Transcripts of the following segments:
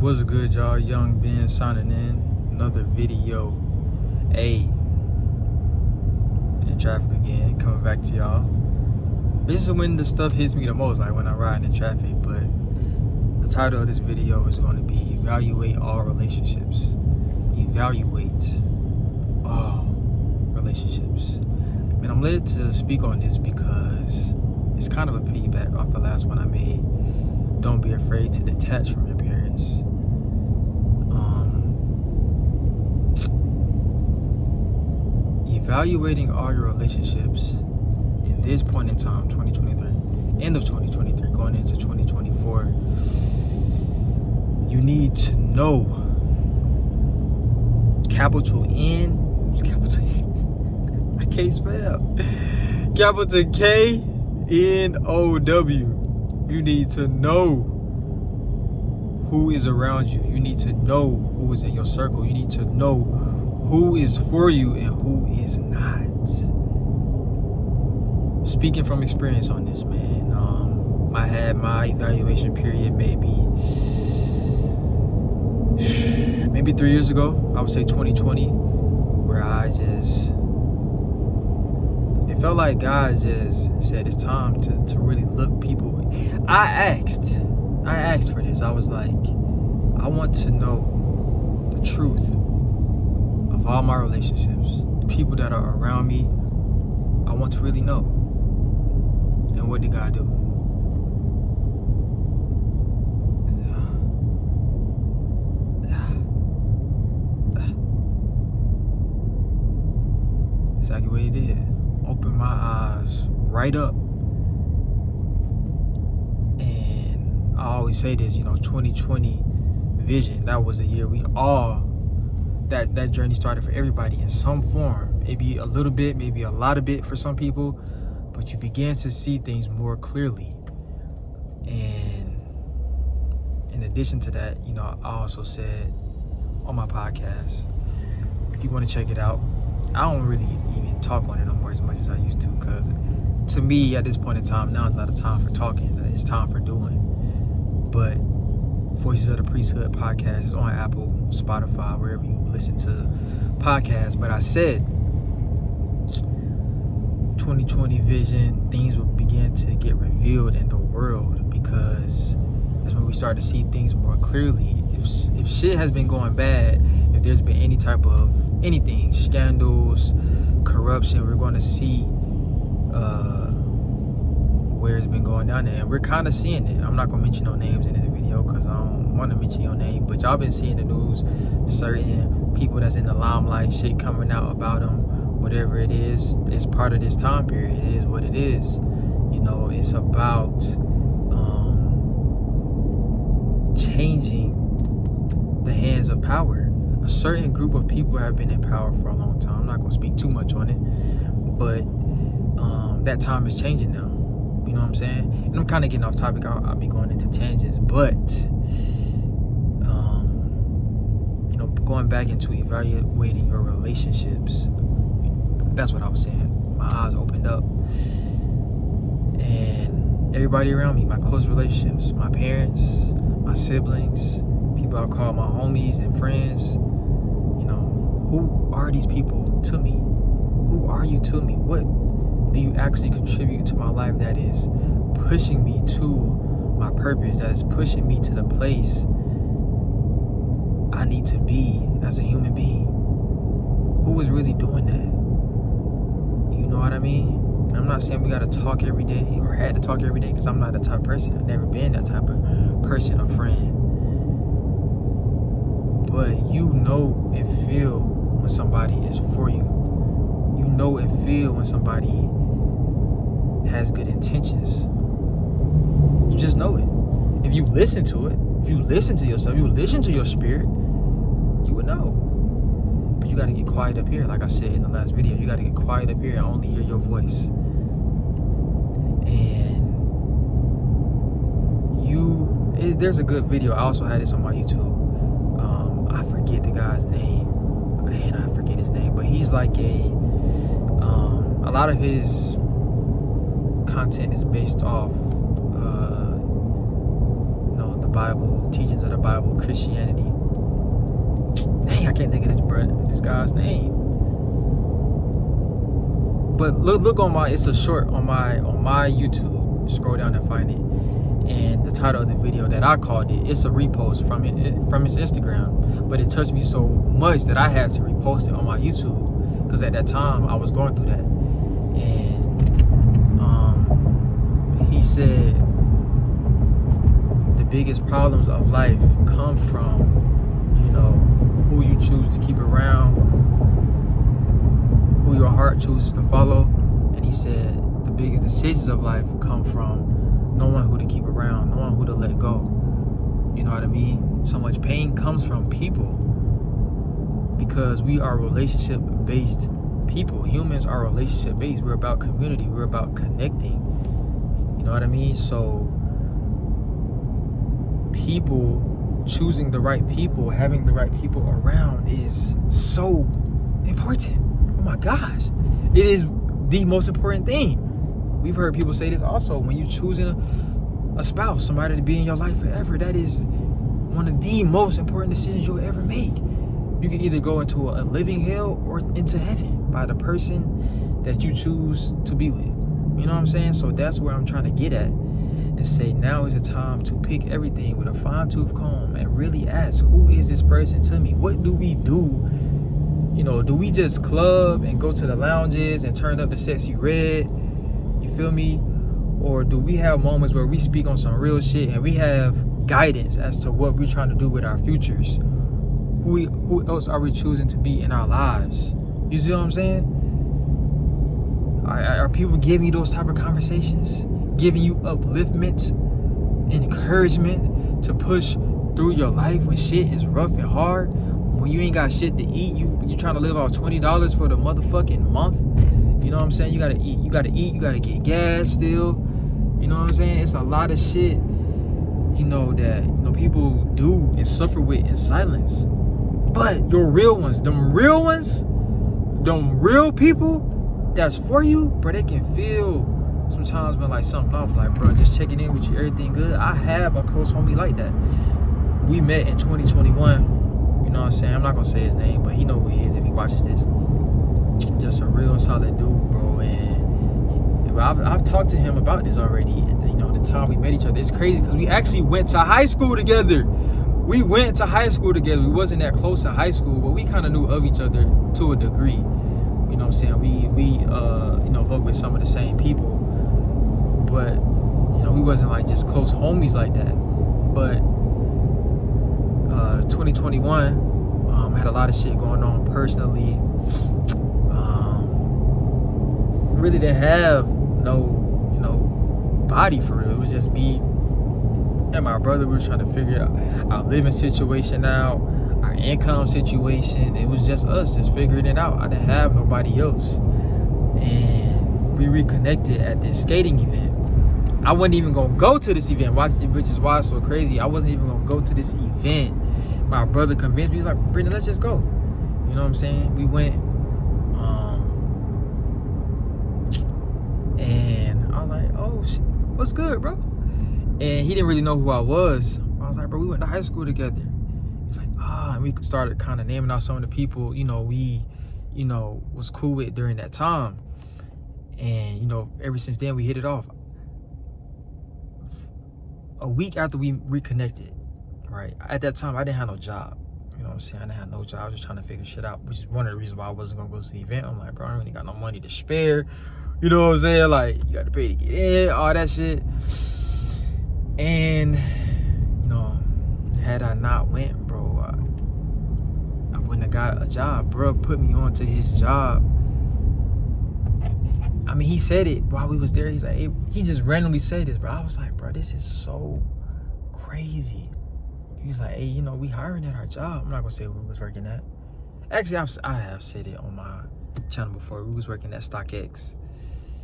What's good, y'all? Young Ben signing in. Another video. In traffic again. Coming back to y'all. This is when the stuff hits me the most, like when I'm riding in traffic. But the title of this video is going to be Evaluate All Relationships. Evaluate all relationships. And I'm led to speak on this because it's kind of a piggyback off the last one I made. Don't be afraid to detach from your parents. Evaluating all your relationships in this point in time, 2023, end of 2023, going into 2024, you need to know capital N, capital N, I can't spell, capital KNOW. You need to know who is around you. You need to know who is in your circle. You need to know who is for you and who is not. Speaking from experience on this, man. I had my evaluation period maybe 3 years ago. I would say 2020, where it felt like God just said it's time to really look people. I asked for this. I was like, I want to know the truth of all my relationships, the people that are around me. I want to really know. And what did God do? Exactly what He did. Open my eyes right up. And I always say this, 2020 vision, that was a year we all, that journey started for everybody in some form. Maybe a little bit, maybe a lot of bit for some people, but you began to see things more clearly. And in addition to that, I also said on my podcast, if you want to check it out, I don't really even talk on it no more as much as I used to, because to me at this point in time, now is not a time for talking, it's time for doing. But Voices of the Priesthood podcast is on Apple, Spotify, wherever you listen to podcasts. But I said 2020 vision, things will begin to get revealed in the world, because that's when we start to see things more clearly. If shit has been going bad, if there's been any type of anything, scandals, corruption, we're going to see where it's been going down there, and we're kind of seeing it. I'm not going to mention no names in this video because I don't want to mention your name, but y'all been seeing the news, certain people that's in the limelight, shit coming out about them, whatever it is. It's part of this time period. It is what it is. It's about changing the hands of power. A certain group of people have been in power for a long time. I'm not going to speak too much on it, but that time is changing now. You know what I'm saying? And I'm kind of getting off topic. I'll be going into tangents, but going back into evaluating your relationships, that's what I was saying. My eyes opened up, and everybody around me, my close relationships, my parents, my siblings, people I call my homies and friends, who are these people to me? Who are you to me? What do you actually contribute to my life that is pushing me to my purpose, that is pushing me to the place I need to be as a human being? Who is really doing that? You know what I mean? I'm not saying we gotta talk every day or had to talk every day, because I'm not that type of person. I've never been that type of person or friend. But you know and feel when somebody is for you. You know and feel when somebody has good intentions. You just know it. If you listen to it, if you listen to yourself, you listen to your spirit, you would know. But you gotta get quiet up here. Like I said in the last video, you gotta get quiet up here and only hear your voice. And there's a good video. I also had this on my YouTube. I forget the guy's name. Man, I forget his name. But he's like a lot of his content is based off Bible, teachings of the Bible, Christianity. Dang, I can't think of this guy's name. But look on it's a short on my YouTube. Scroll down and find it. And the title of the video that I called it's a repost from his Instagram. But it touched me so much that I had to repost it on my YouTube, because at that time I was going through that. And he said the biggest problems of life come from, who you choose to keep around, who your heart chooses to follow. And he said the biggest decisions of life come from knowing who to keep around, knowing who to let go. You know what I mean? So much pain comes from people, because we are relationship-based people. Humans are relationship-based. We're about community. We're about connecting. You know what I mean? So people, choosing the right people, having the right people around is so important. Oh my gosh. It is the most important thing. We've heard people say this also. When you're choosing a spouse, somebody to be in your life forever, that is one of the most important decisions you'll ever make. You can either go into a living hell or into heaven by the person that you choose to be with. You know what I'm saying? So that's where I'm trying to get at, and say now is the time to pick everything with a fine-tooth comb and really ask, who is this person to me? What do we do? Do we just club and go to the lounges and turn up the Sexy Red? You feel me? Or do we have moments where we speak on some real shit and we have guidance as to what we're trying to do with our futures? Who else are we choosing to be in our lives? You see what I'm saying? Are people giving you those type of conversations? Giving you upliftment, encouragement to push through your life when shit is rough and hard? When you ain't got shit to eat, you trying to live off $20 for the motherfucking month? You know what I'm saying? You gotta eat, you gotta get gas still. You know what I'm saying? It's a lot of shit, that people do and suffer with in silence. But your real ones, them real people that's for you, bro, they can feel sometimes when like something off, like, bro, just checking in with you, everything good. I have a close homie like that. We met in 2021. You know what I'm saying? I'm not gonna say his name, but he know who he is if he watches this. Just a real solid dude, bro. And I've talked to him about this already. The time we met each other, it's crazy because we actually went to high school together. We wasn't that close in high school, but we kind of knew of each other to a degree. You know what I'm saying? We vote with some of the same people, but we wasn't like just close homies like that. But 2021, had a lot of shit going on personally. Really didn't have no body for real. It was just me and my brother. We was trying to figure out our living situation out, our income situation. It was just us, just figuring it out. I didn't have nobody else. And we reconnected at this skating event. I wasn't even gonna go to this event, which is why it's so crazy. I wasn't even gonna go to this event. My brother convinced me. He's like, Brendan, let's just go. You know what I'm saying? We went. And I was like, oh shit, what's good, bro? And he didn't really know who I was. I was like, bro, we went to high school together. He's like, and we started kind of naming out some of the people, we, was cool with during that time. And, ever since then we hit it off. A week after we reconnected, right? At that time, I didn't have no job. You know what I'm saying? I didn't have no job. I was just trying to figure shit out, which is one of the reasons why I wasn't gonna go to the event. I'm like, bro, I don't really got no money to spare. You know what I'm saying? Like, you got to pay to get in, all that shit. And, had I not went, bro, I wouldn't have got a job. Bro put me on to his job. I mean, he said it while we was there. He's like, hey, he just randomly said this, bro. I was like, bro, this is so crazy. He was like, hey, we hiring at our job. I'm not gonna say where we was working at. Actually, I have said it on my channel before. We was working at StockX.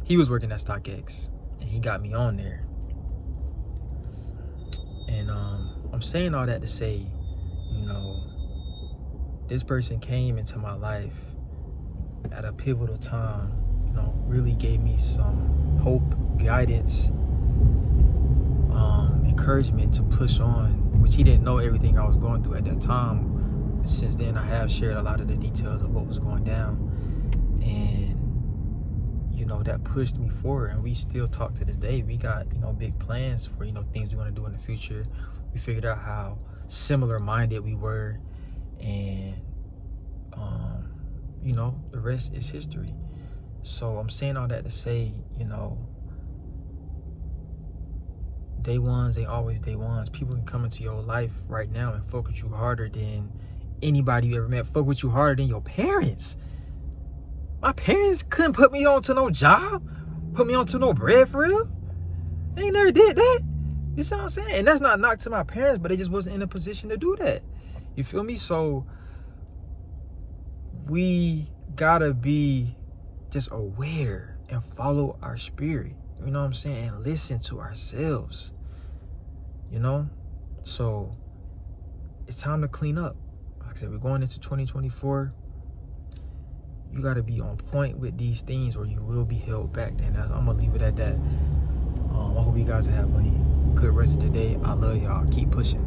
He was working at StockX, and he got me on there. And I'm saying all that to say, this person came into my life at a pivotal time. Really gave me some hope, guidance, encouragement to push on, which he didn't know everything I was going through at that time. Since then, I have shared a lot of the details of what was going down, and that pushed me forward. And we still talk to this day. We got big plans for things we want to do in the future. We figured out how similar minded we were, and the rest is history. So I'm saying all that to say, day ones ain't always day ones. People can come into your life right now and fuck with you harder than anybody you ever met. Fuck with you harder than your parents. My parents couldn't put me on to no job, put me on to no bread for real. They ain't never did that. You see what I'm saying? And that's not a knock to my parents, but they just wasn't in a position to do that. You feel me? So we gotta be just aware and follow our spirit. You know what I'm saying? And listen to ourselves. So it's time to clean up. Like I said, we're going into 2024. You got to be on point with these things or you will be held back. And I'm going to leave it at that. I hope you guys have a good rest of the day. I love y'all. Keep pushing.